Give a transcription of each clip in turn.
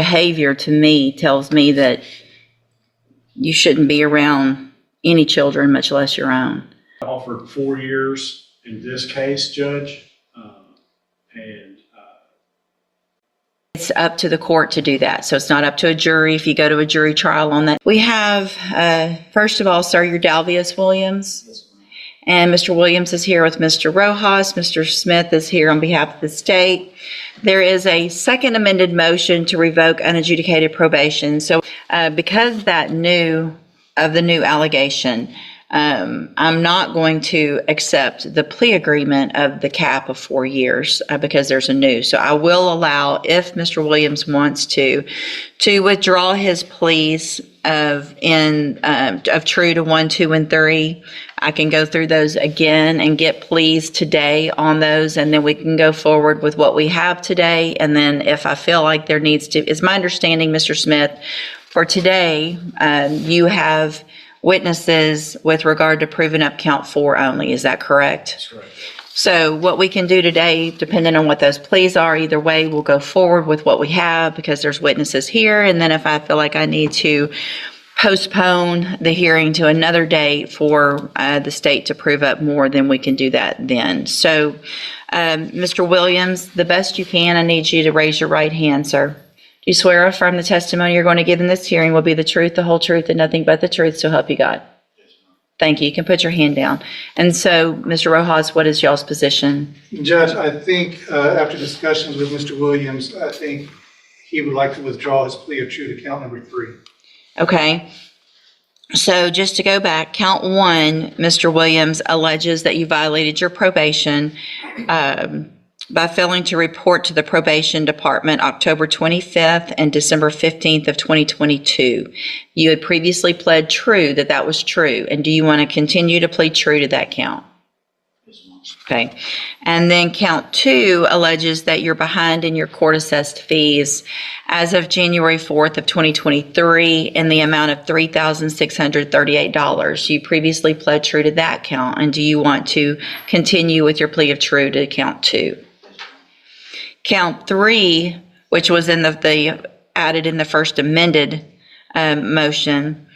Behavior to me tells me that you shouldn't be around any children, much less your own. I offered 4 years in this case, Judge, and it's up to the court to do that. So it's not up to a jury if you go to a jury trial on that. We have, first of all, sir, you're Dalvius Williams. yes, And Mr. Williams is here with Mr. Rojas. Mr. Smith is here on behalf of the state. There is a second amended motion to revoke unadjudicated probation. So because the new allegation, I'm not going to accept the plea agreement of the cap of 4 years because there's a new. So I will allow, if Mr. Williams wants to withdraw his pleas of true to 1, 2, and 3. I can go through those again and get pleas today on those, and then we can go forward with what we have today. And then if I feel like there needs to, it's my understanding, Mr. Smith, for today, you have witnesses with regard to proving up count 4 only. Is that correct? that's correct. So what we can do today, depending on what those pleas are, either way, we'll go forward with what we have because there's witnesses here. And then if I feel like I need to postpone the hearing to another date for the state to prove up more, then we can do that then. So, Mr. Williams, the best you can, I need you to raise your right hand, sir. Do you swear or affirm the testimony you're going to give in this hearing will be the truth, the whole truth, and nothing but the truth, so help you God? Yes, ma'am. Thank you. You can put your hand down. And so, Mr. Rojas, what is y'all's position? Judge, I think after discussions with Mr. Williams, I think he would like to withdraw his plea of true to count number 3. Okay. So just to go back, count 1, Mr. Williams alleges that you violated your probation by failing to report to the probation department October 25th and December 15th of 2022. You had previously pled true that that was true. And do you want to continue to plead true to that count? Yes, ma'am. Okay. And then count 2 alleges that you're behind in your court assessed fees as of January 4th of 2023 in the amount of $3,638. You previously pled true to that count. And do you want to continue with your plea of true to count 2? Count 3, which was in the added in the first amended motion,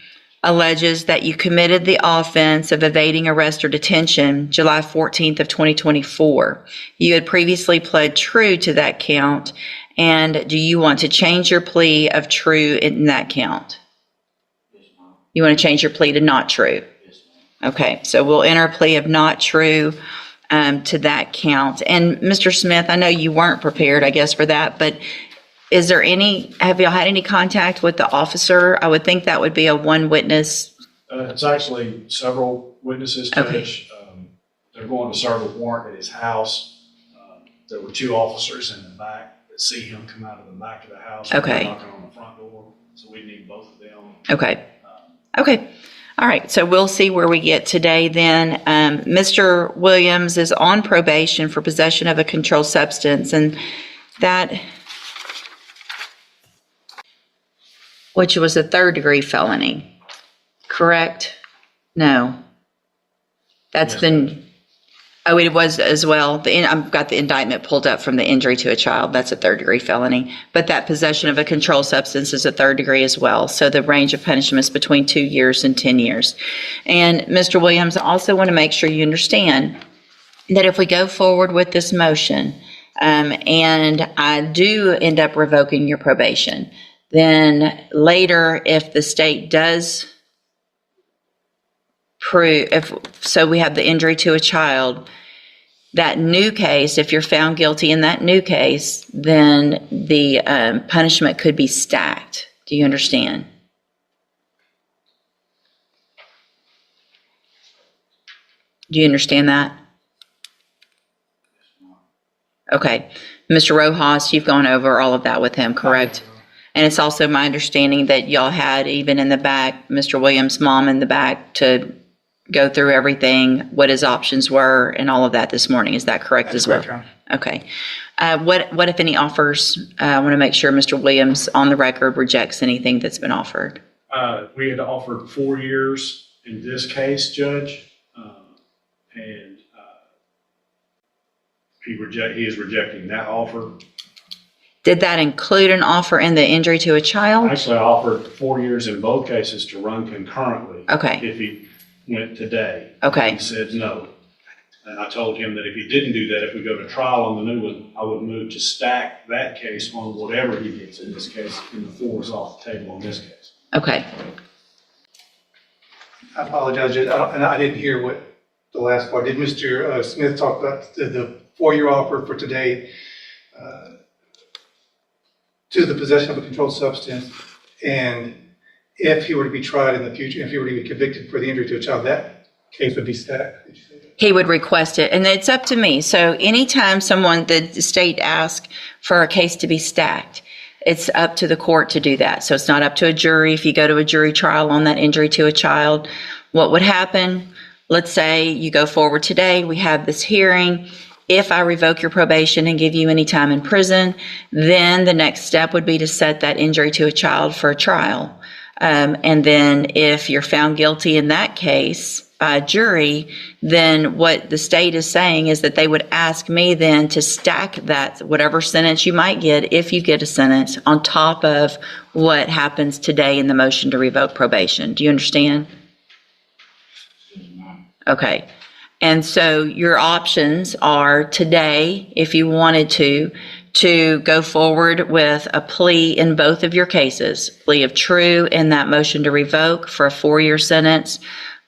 alleges that you committed the offense of evading arrest or detention July 14th of 2024. You had previously pled true to that count, and do you want to change your plea of true in that count? Yes, ma'am. You want to change your plea to not true? Yes, ma'am. Okay, so we'll enter a plea of not true to that count. And Mr. Smith, I know you weren't prepared, I guess, for that, but have y'all had any contact with the officer? I would think that would be a one witness. It's actually several witnesses, Judge. They're going to serve a warrant at his house. There were 2 officers in the back that see him come out of the back of the house. Okay. Knocking on the front door, so we need both of them. Okay. Okay. All right. So we'll see where we get today then. Mr. Williams is on probation for possession of a controlled substance, and that, which was a 3rd-degree felony, correct? No. That's Yes, been, oh, it was as well. I've got the indictment pulled up from the injury to a child. That's a 3rd-degree felony. But that possession of a controlled substance is a 3rd degree as well. So the range of punishment is between 2 years and 10 years. And Mr. Williams, I also want to make sure you understand that if we go forward with this motion and I do end up revoking your probation, then later, if the state does prove, so we have the injury to a child, that new case, if you're found guilty in that new case, then the punishment could be stacked. Do you understand? Do you understand that? Okay. Mr. Rojas, you've gone over all of that with him, correct? And it's also my understanding that y'all had, even in the back, Mr. Williams' mom in the back to go through everything, what his options were and all of that this morning. Is that correct as well? Correct, Okay. What if any offers? I want to make sure Mr. Williams on the record rejects anything that's been offered. We had offered 4 years in this case, Judge, and he is rejecting that offer. Did that include an offer in the injury to a child? Actually, I offered 4 years in both cases to run concurrently. Okay. If he went today. Okay. He said no. And I told him that if he didn't do that, if we go to trial on the new one, I would move to stack that case on whatever he gets in this case, and the 4 is off the table on this case. Okay. I apologize, and I didn't hear what the last part. Did Mr. Smith talk about the 4-year offer for today to the possession of a controlled substance? And if he were to be tried in the future, if he were to be convicted for the injury to a child, that case would be stacked? Did you say that? He would request it, and it's up to me. So anytime the state asks for a case to be stacked, it's up to the court to do that. So it's not up to a jury. If you go to a jury trial on that injury to a child, what would happen? Let's say you go forward today, we have this hearing. If I revoke your probation and give you any time in prison, then the next step would be to set that injury to a child for a trial. And then if you're found guilty in that case by a jury, then what the state is saying is that they would ask me then to stack that, whatever sentence you might get, if you get a sentence, on top of what happens today in the motion to revoke probation. Do you understand? Okay. And so your options are today, if you wanted to go forward with a plea in both of your cases, plea of true in that motion to revoke for a 4-year sentence,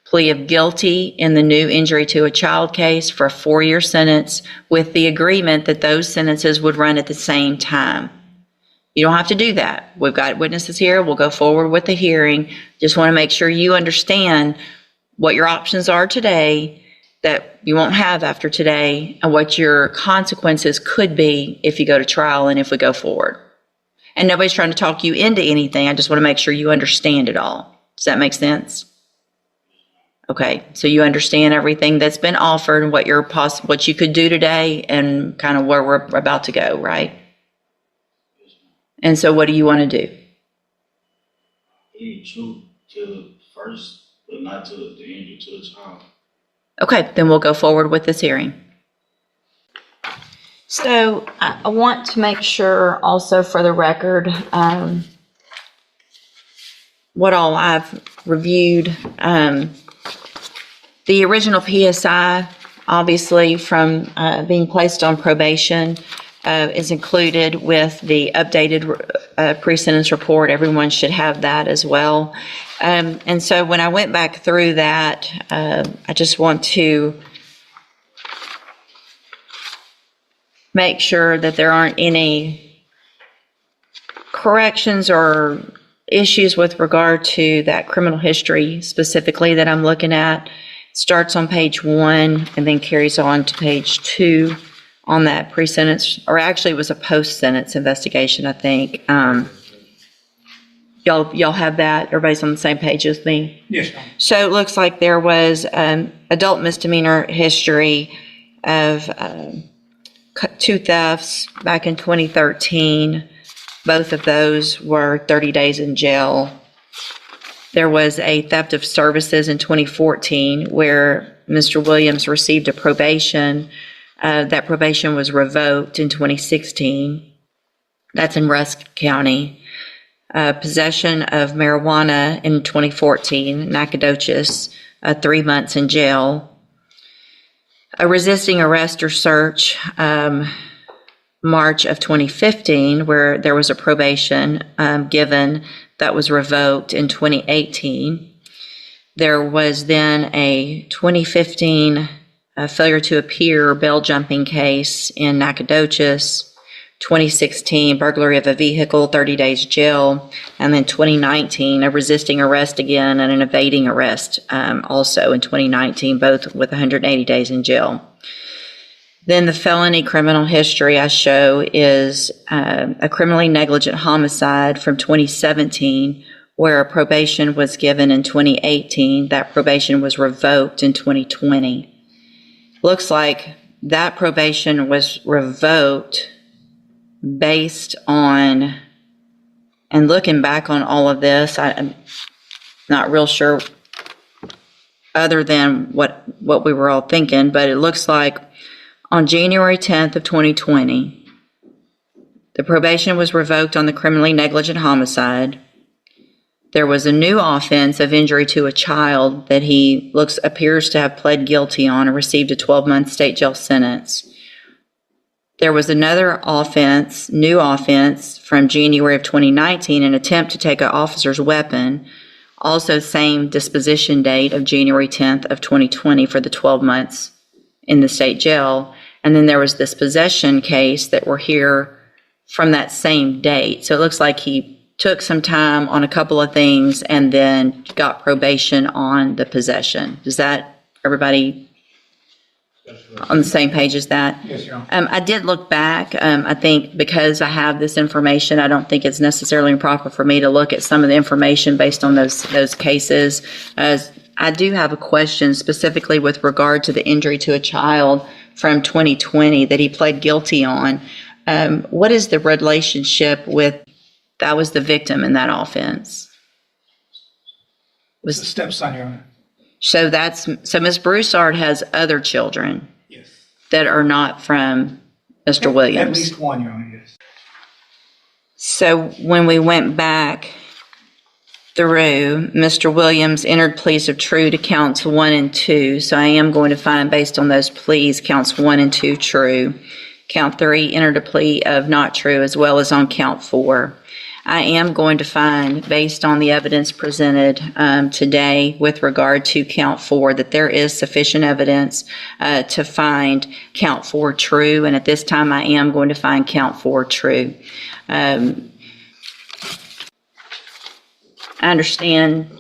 plea of guilty in the new injury to a child case for a 4-year sentence, with the agreement that those sentences would run at the same time. You don't have to do that. We've got witnesses here. We'll go forward with the hearing. Just want to make sure you understand what your options are today that you won't have after today, and what your consequences could be if you go to trial and if we go forward. And nobody's trying to talk you into anything. I just want to make sure you understand it all. Does that make sense? Okay, so you understand everything that's been offered and what what you could do today and kind of where we're about to go, right? And so what do you want to do? True to first, but not to the injury to the child. Okay, then we'll go forward with this hearing. So I want to make sure also for the record what all I've reviewed. The original PSI, obviously from being placed on probation, is included with the updated pre-sentence report. Everyone should have that as well. And so when I went back through that, I just want to make sure that there aren't any corrections or issues with regard to that criminal history specifically that I'm looking at. It starts on page 1 and then carries on to page 2 on that pre-sentence, or actually it was a post-sentence investigation, I think. Y'all have that? Everybody's on the same page as me? Yes, ma'am. So it looks like there was adult misdemeanor history of 2 thefts back in 2013. Both of those were 30 days in jail. There was a theft of services in 2014 where Mr. Williams received a probation. That probation was revoked in 2016. That's in Rusk County. Possession of marijuana in 2014, Nacogdoches, 3 months in jail. A resisting arrest or search, March of 2015, where there was a probation given that was revoked in 2018. There was then a 2015 failure to appear bail jumping case in Nacogdoches. 2016, burglary of a vehicle, 30 days jail, and then 2019, a resisting arrest again and an evading arrest also in 2019, both with 180 days in jail. Then the felony criminal history I show is a criminally negligent homicide from 2017, where a probation was given in 2018. That probation was revoked in 2020. Looks like that probation was revoked based on, and looking back on all of this, I'm not real sure other than what we were all thinking, but it looks like on January 10th of 2020, The probation was revoked on the criminally negligent homicide. There was a new offense of injury to a child that he appears to have pled guilty on and received a 12-month state jail sentence. There was another offense, new offense from January of 2019, an attempt to take an officer's weapon, also same disposition date of January 10th of 2020 for the 12 months in the state jail. And then there was this possession case that we're here from that same date. So it looks like he took some time on a couple of things and then got probation on the possession. Does that, everybody on the same page as that? Yes, Your Honor. I did look back. I think because I have this information, I don't think it's necessarily improper for me to look at some of the information based on those cases. I do have a question specifically with regard to the injury to a child from 2020 that he pled guilty on. What is the relationship with, that was the victim in that offense? It's a stepson, Your Honor. So Ms. Broussard has other children Yes. that are not from Mr. Williams. At least one, Your Honor, yes. So when we went back through, Mr. Williams entered pleas of true to counts 1 and 2. So I am going to find, based on those pleas, counts 1 and 2 true. Count 3 entered a plea of not true, as well as on count 4. I am going to find, based on the evidence presented today with regard to count 4, that there is sufficient evidence to find count 4 true. And at this time, I am going to find count 4 true. I understand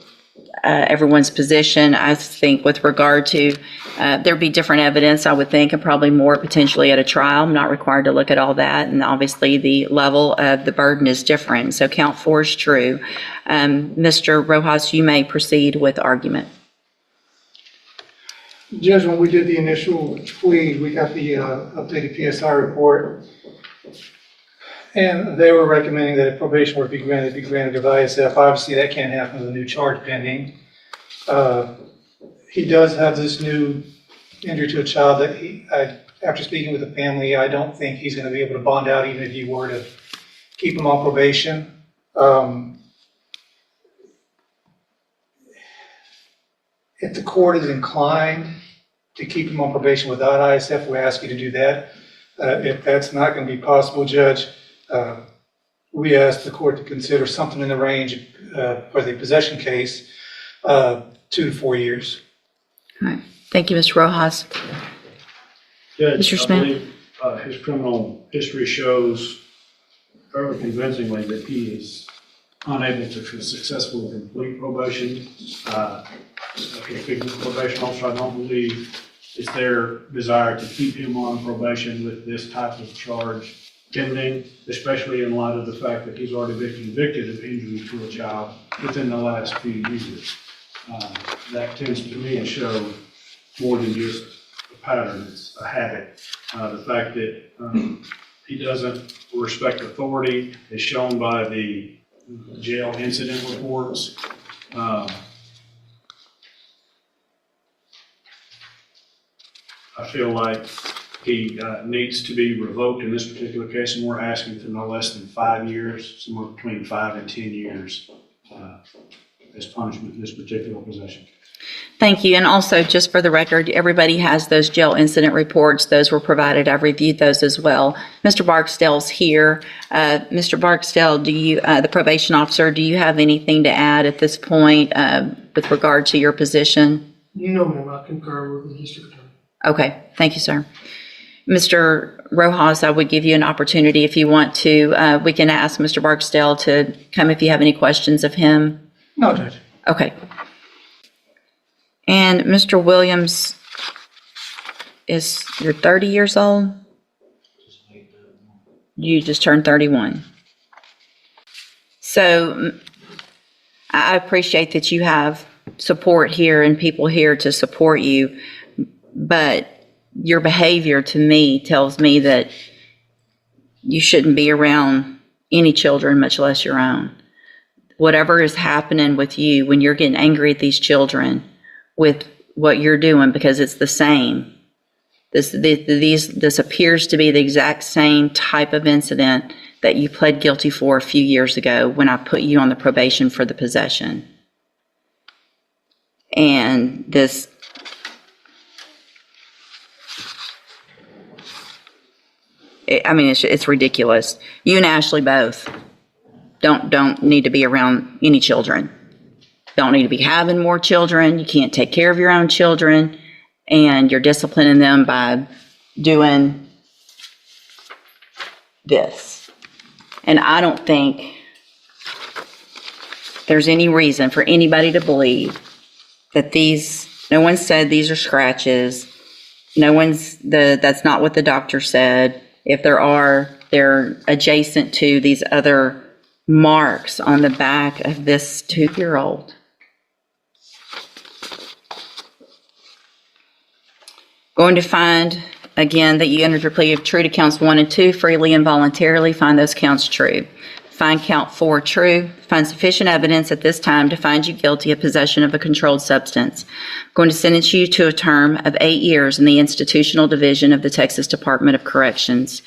everyone's position. I think with regard to, there'd be different evidence, I would think, and probably more potentially at a trial. I'm not required to look at all that. And obviously the level of the burden is different. So count 4 is true. Mr. Rojas, you may proceed with argument. Judge, when we did the initial plea, we got the updated PSI report. And they were recommending that if probation were to be granted of ISF. Obviously, that can't happen with a new charge pending. He does have this new injury to a child that after speaking with the family, I don't think he's going to be able to bond out even if you were to keep him on probation. If the court is inclined to keep him on probation without ISF, we ask you to do that. If that's not going to be possible, Judge, we ask the court to consider something in the range for the possession case, 2 to 4 years. All right. Thank you, Mr. Rojas. Judge, Mr. I Smith? believe his criminal history shows fairly convincingly that he is unable to successfully complete probation. Speaking of probation officer, I don't believe it's their desire to keep him on probation with this type of charge pending, especially in light of the fact that he's already been convicted of injury to a child within the last few years. That tends to me to show more than just a pattern, it's a habit. The fact that he doesn't respect authority is shown by the jail incident reports. I feel like he needs to be revoked in this particular case, and we're asking for no less than 5 years, somewhere between 5 and 10 years as punishment in this particular possession. Thank you. And also, just for the record, everybody has those jail incident reports. Those were provided. I've reviewed those as well. Mr. Barksdale's here. Mr. Barksdale, do you, the probation officer, do you have anything to add at this point with regard to your position? No, ma'am, I concur with the district attorney. Okay. Thank you, sir. Mr. Rojas, I would give you an opportunity if you want to. We can ask Mr. Barksdale to come if you have any questions of him. No, Judge. Okay. And Mr. Williams, you're 30 years old? You just turned 31. So I appreciate that you have support here and people here to support you, but your behavior to me tells me that you shouldn't be around any children, much less your own. Whatever is happening with you when you're getting angry at these children with what you're doing, because it's the same. This appears to be the exact same type of incident that you pled guilty for a few years ago when I put you on the probation for the possession. And this, it's ridiculous. You and Ashley both don't need to be around any children. Don't need to be having more children. You can't take care of your own children, and you're disciplining them by doing this. And I don't think there's any reason for anybody to believe that no one said these are scratches. That's not what the doctor said. If there are, they're adjacent to these other marks on the back of this 2-year-old. Going to find, again, that you entered your plea of true to counts 1 and 2 freely and voluntarily. Find those counts true. Find count 4 true. Find sufficient evidence at this time to find you guilty of possession of a controlled substance. I'm going to sentence you to a term of 8 years in the institutional division of the Texas Department of Corrections.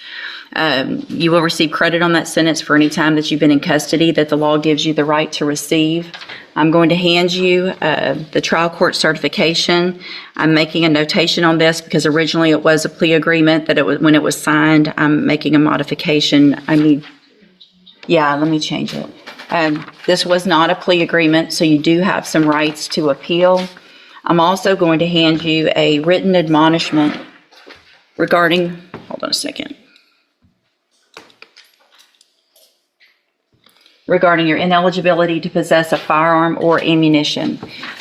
You will receive credit on that sentence for any time that you've been in custody that the law gives you the right to receive. I'm going to hand you the trial court certification. I'm making a notation on this because originally it was a plea agreement that when it was signed, I'm making a modification. Let me change it. This was not a plea agreement, so you do have some rights to appeal. I'm also going to hand you a written admonishment regarding, hold on a second, regarding your ineligibility to possess a firearm or ammunition.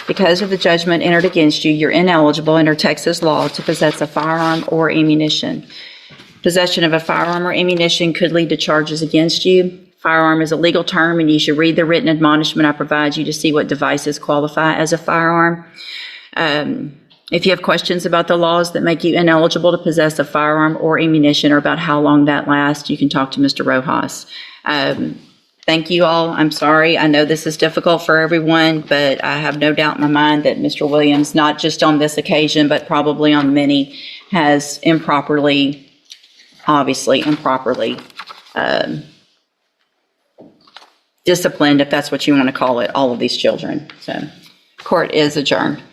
Because of the judgment entered against you, you're ineligible under Texas law to possess a firearm or ammunition. Possession of a firearm or ammunition could lead to charges against you. Firearm is a legal term, and you should read the written admonishment I provide you to see what devices qualify as a firearm. If you have questions about the laws that make you ineligible to possess a firearm or ammunition or about how long that lasts, you can talk to Mr. Rojas. Thank you all. I'm sorry. I know this is difficult for everyone, but I have no doubt in my mind that Mr. Williams, not just on this occasion, but probably on many, has obviously improperly disciplined, if that's what you want to call it, all of these children. So, court is adjourned.